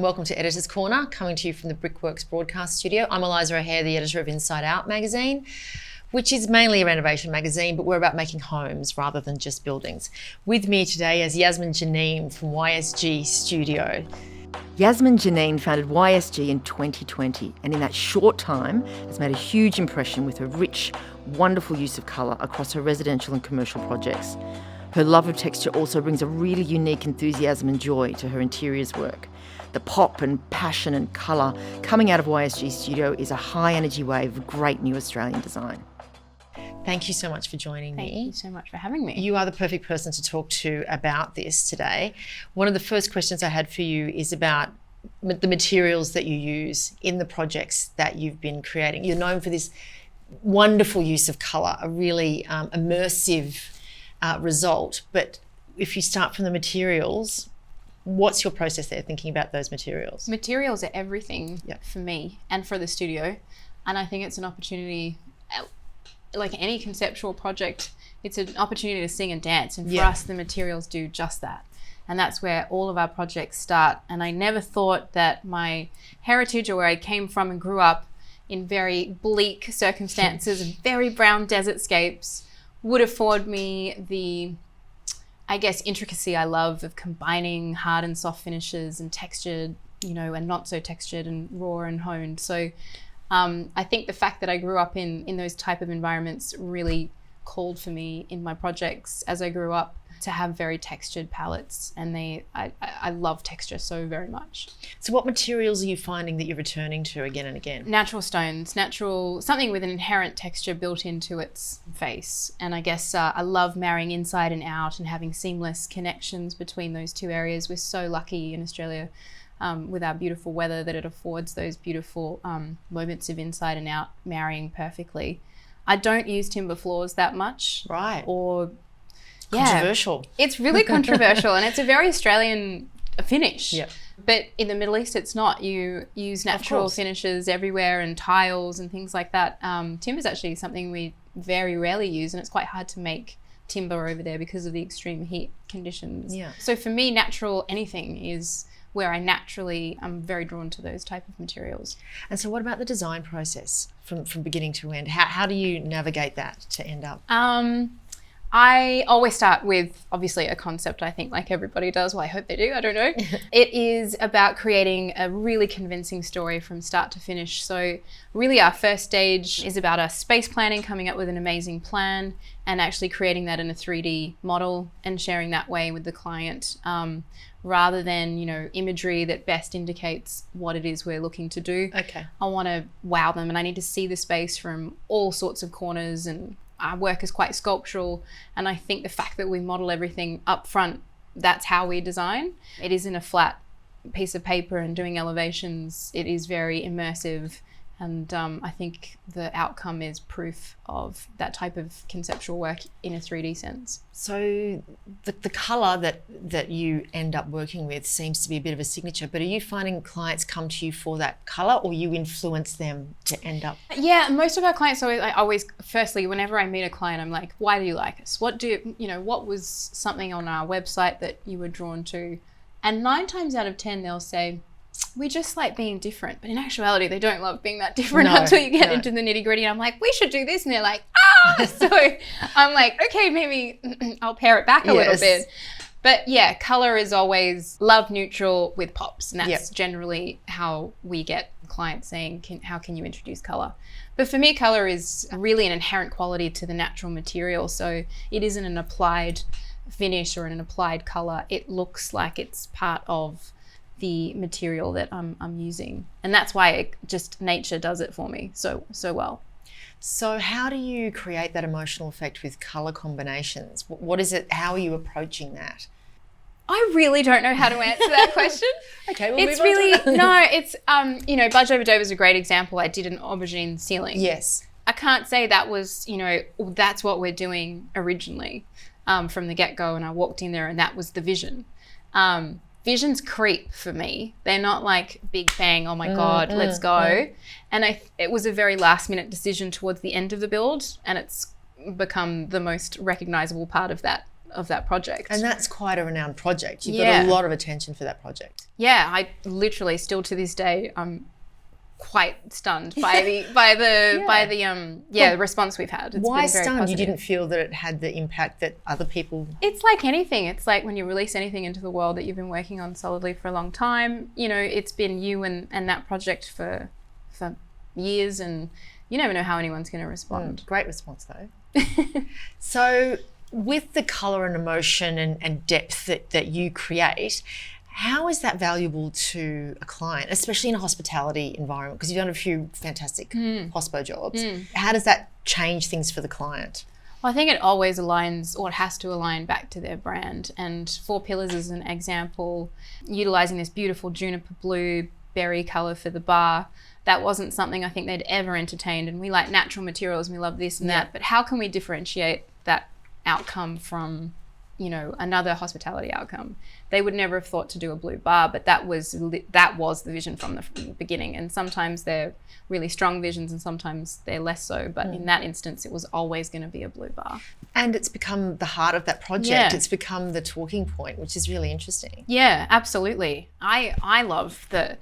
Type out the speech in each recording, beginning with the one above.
welcome to Editor's Corner, coming to you from the Brickworks broadcast studio. I'm Eliza O'Hare, the editor of Inside Out magazine, which is mainly a renovation magazine, but we're about making homes rather than just buildings. With me today is Yasmine Ghoniem from YSG Studio. Yasmine Ghoniem founded YSG in 2020, and in that short time has made a huge impression with her rich, wonderful use of colour across her residential and commercial projects. Her love of texture also brings a really unique enthusiasm and joy to her interiors work. The pop and passion and colour coming out of YSG Studio is a high-energy wave of great new Australian design. Thank you so much for joining me. Thank you so much for having me. You are the perfect person to talk to about this today. One of the first questions I had for you is about the materials that you use in the projects that you've been creating. You're known for this wonderful use of colour, a really immersive result. But if you start from the materials, what's your process there, thinking about those materials? Materials are everything for me and for the studio. And I think it's an opportunity, like any conceptual project, it's an opportunity to sing and dance. And for us, the materials do just that. And that's where all of our projects start. And I never thought that my heritage, or where I came from and grew up in very bleak circumstances and very brown desertscapes, would afford me the, I guess, intricacy I love of combining hard and soft finishes and textured, and not so textured and raw and honed. So I think the fact that I grew up in those type of environments really called for me in my projects as I grew up to have very textured palettes, and I love texture so very much. So what materials are you finding that you're returning to again and again? Natural stones, something with an inherent texture built into its face. And I guess I love marrying inside and out and having seamless connections between those two areas. We're so lucky in Australia with our beautiful weather that it affords those beautiful moments of inside and out marrying perfectly. I don't use timber floors that much. Right. Controversial. It's really controversial, and it's a very Australian finish. Yeah. But in the Middle East, it's not. You use natural finishes everywhere and tiles and things like that. Timber is actually something we very rarely use, and it's quite hard to make timber over there because of the extreme heat conditions. Yeah. So for me, natural anything is where I'm very drawn to those type of materials. And so what about the design process from beginning to end? How do you navigate that to end up? I always start with, obviously, a concept, I think, like everybody does. Well, I hope they do. I don't know. It is about creating a really convincing story from start to finish. So really our first stage is about our space planning, coming up with an amazing plan and actually creating that in a 3D model and sharing that way with the client, rather than, imagery that best indicates what it is we're looking to do. Okay. I want to wow them, and I need to see the space from all sorts of corners, and our work is quite sculptural, and I think the fact that we model everything up front, that's how we design. It isn't a flat piece of paper and doing elevations. It is very immersive, and I think the outcome is proof of that type of conceptual work in a 3D sense. So the colour that you end up working with seems to be a bit of a signature, but are you finding clients come to you for that colour, or you influence them to end up? Yeah, most of our clients, firstly, whenever I meet a client, I'm like, why do you like us? What was something on our website that you were drawn to? And 9 times out of 10, they'll say, we just like being different. But in actuality, they don't love being that different until you get into the nitty gritty. I'm like, we should do this. And they're like, So I'm like, okay, maybe I'll pare it back a little bit. But yeah, color is always love neutral with pops. And that's generally how we get clients saying, how can you introduce color? But for me, color is really an inherent quality to the natural material. So it isn't an applied finish or an applied color. It looks like it's part of the material that I'm using, and that's why nature does it for me so well. So how do you create that emotional effect with color combinations? What is it? How are you approaching that? I really don't know how to answer that question. Okay, we'll move on to that. It's Budge Over Dover is a great example. I did an aubergine ceiling. Yes. I can't say that was that's what we're doing originally from the get-go, and I walked in there and that was the vision. Visions creep for me. They're not like big bang, oh my God, let's go. And it was a very last minute decision towards the end of the build, and it's become the most recognizable part of that of that project. And that's quite a renowned project. You've Yeah. got a lot of attention for that project. Yeah, I literally still to this day I'm quite stunned by the response we've had. It's Why been very stunned? positive. You didn't feel that it had the impact that other people... It's like anything. It's like when you release anything into the world that you've been working on solidly for a long time. You know, it's been you and that project for years, and you never know how anyone's going to respond. Great response, though. So with the colour and emotion and depth that you create, how is that valuable to a client, especially in a hospitality environment? Because you've done a few fantastic hospo jobs. How does that change things for the client? Well, I think it always aligns, or it has to align back to their brand. And 4 Pillars is an example, utilising this beautiful juniper blue berry colour for the bar. That wasn't something I think they'd ever entertained. And we like natural materials and we love this and that. But how can we differentiate that outcome from, you know, another hospitality outcome? They would never have thought to do a blue bar, but that was the vision from the beginning. And sometimes they're really strong visions and sometimes they're less so. But in that instance, it was always going to be a blue bar. And it's become the heart of that project. Yeah. It's become the talking point, which is really interesting. Yeah, absolutely. I love the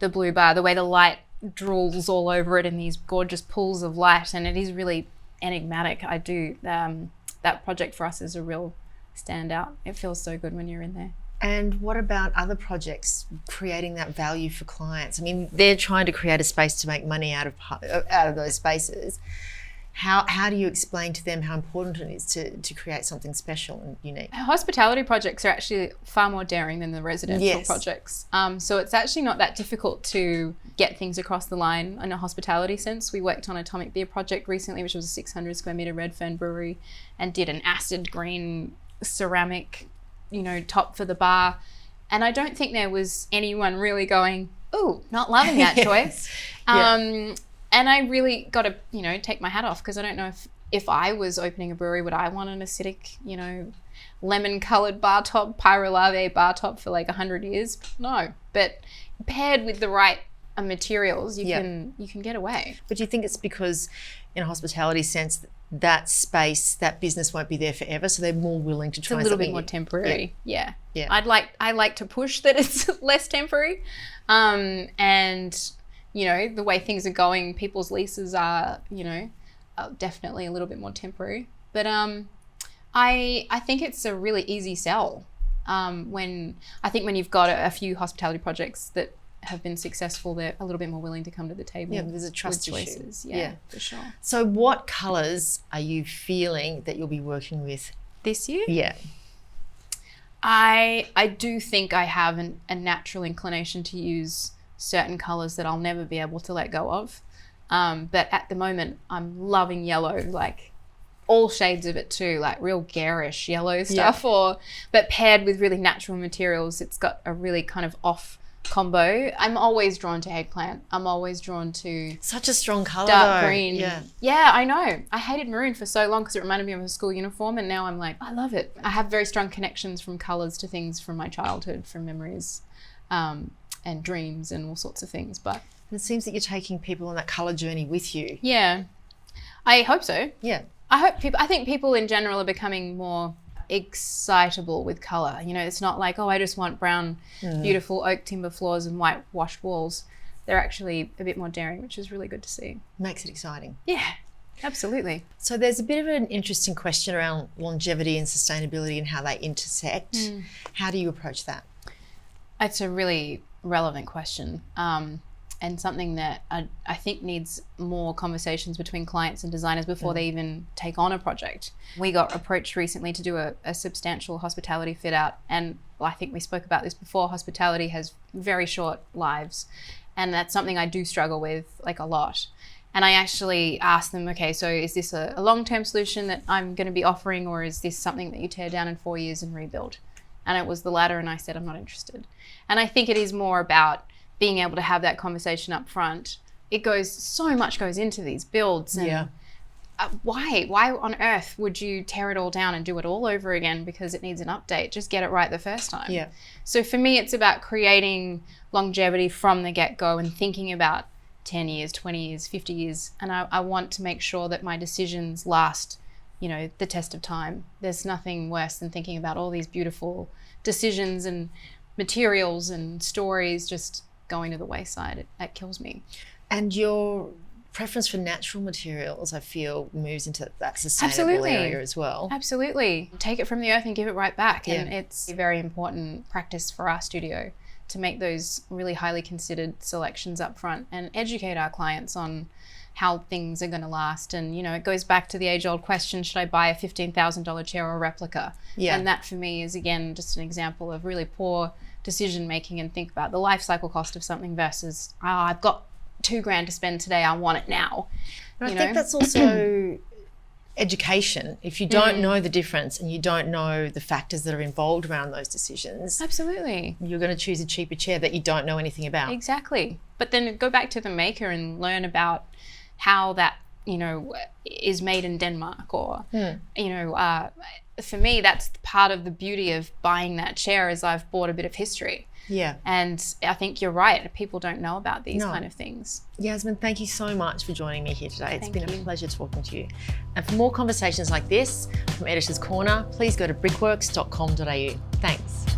blue bar, the way the light drools all over it in these gorgeous pools of light, and it is really enigmatic. I do. That project for us is a real standout. It feels so good when you're in there. And what about other projects creating that value for clients? I mean, they're trying to create a space to make money out of those spaces. How do you explain to them how important it is to create something special and unique? Hospitality projects are actually far more daring than the residential projects. So it's actually not that difficult to get things across the line in a hospitality sense. We worked on Atomic Beer project recently, which was a 600 square metre Red Fern brewery, and did an acid green ceramic, you know, top for the bar. And I don't think there was anyone really going, "Ooh, not loving that choice." And I really got to, you know, take my hat off, because I don't know if I was opening a brewery, would I want an acidic, you know, lemon-coloured bar top, pyrolave bar top for like 100 years? No. But paired with the right materials, you can get away. But do you think it's because, in a hospitality sense, that space, that business won't be there forever, so they're more willing to try a little bit something more temporary? Yeah. I like to push that it's less temporary, and you know, the way things are going, people's leases are, you know, definitely a little bit more temporary. But I think it's a really easy sell. When you've got a few hospitality projects that have been successful, they're a little bit more willing to come to the table. Yeah, there's a trust issue. Choices. Yeah, for sure. So what colours are you feeling that you'll be working with this year? Yeah. I do think I have a natural inclination to use certain colours that I'll never be able to let go of. But at the moment, I'm loving yellow, like all shades of it too, like real garish yellow stuff, but paired with really natural materials. It's got a really kind of off combo. I'm always drawn to eggplant. I'm always drawn to such a strong colour, dark green. Yeah, I know. I hated maroon for so long because it reminded me of a school uniform, and now I'm like, I love it. I have very strong connections from colours to things from my childhood, from memories, and dreams and all sorts of things. But it seems that you're taking people on that colour journey with you. Yeah, I hope so. Yeah, I think people in general are becoming more excitable with colour. You know, it's not like, oh, I just want brown, beautiful oak timber floors and white washed walls. They're actually a bit more daring, which is really good to see. Makes it exciting. Yeah, absolutely. So there's a bit of an interesting question around longevity and sustainability and how they intersect. How do you approach that? It's a really relevant question, and something that I think needs more conversations between clients and designers before they even take on a project. We got approached recently to do a substantial hospitality fit out, and I think we spoke about this before. Hospitality has very short lives, and that's something I do struggle with like a lot. And I actually asked them, okay, so is this a long-term solution that I'm going to be offering, or is this something that you tear down in 4 years and rebuild? And it was the latter, and I said, I'm not interested. And I think it is more about being able to have that conversation up front. So much goes into these builds. And why on earth would you tear it all down and do it all over again because it needs an update? Just get it right the first time. Yeah. So for me, it's about creating longevity from the get-go and thinking about 10 years, 20 years, 50 years. And I want to make sure that my decisions last you know, the test of time. There's nothing worse than thinking about all these beautiful decisions and materials and stories just going to the wayside. That kills me. And your preference for natural materials, I feel, moves into that sustainable area as well. Absolutely. Take it from the earth and give it right back. Yeah. And it's a very important practice for our studio to make those really highly considered selections up front and educate our clients on how things are going to last. And, you know, it goes back to the age-old question, should I buy a $15,000 chair or a replica? Yeah. And that for me is, again, just an example of really poor decision making, and think about the life cycle cost of something versus, I've got $2,000 to spend today, I want it now. And I think that's also education. If you don't know the difference and you don't know the factors that are involved around those decisions, Absolutely. you're going to choose a cheaper chair that you don't know anything about. Exactly. But then go back to the maker and learn about how that, you know, is made in Denmark, or, you know, for me, that's part of the beauty of buying that chair, is I've bought a bit of history. Yeah. And I think you're right. People don't know about these kind of things. Yasmine, thank you so much for joining me here today. It's been a you. pleasure talking to you. And for more conversations like this from Editor's Corner, please go to brickworks.com.au. Thanks.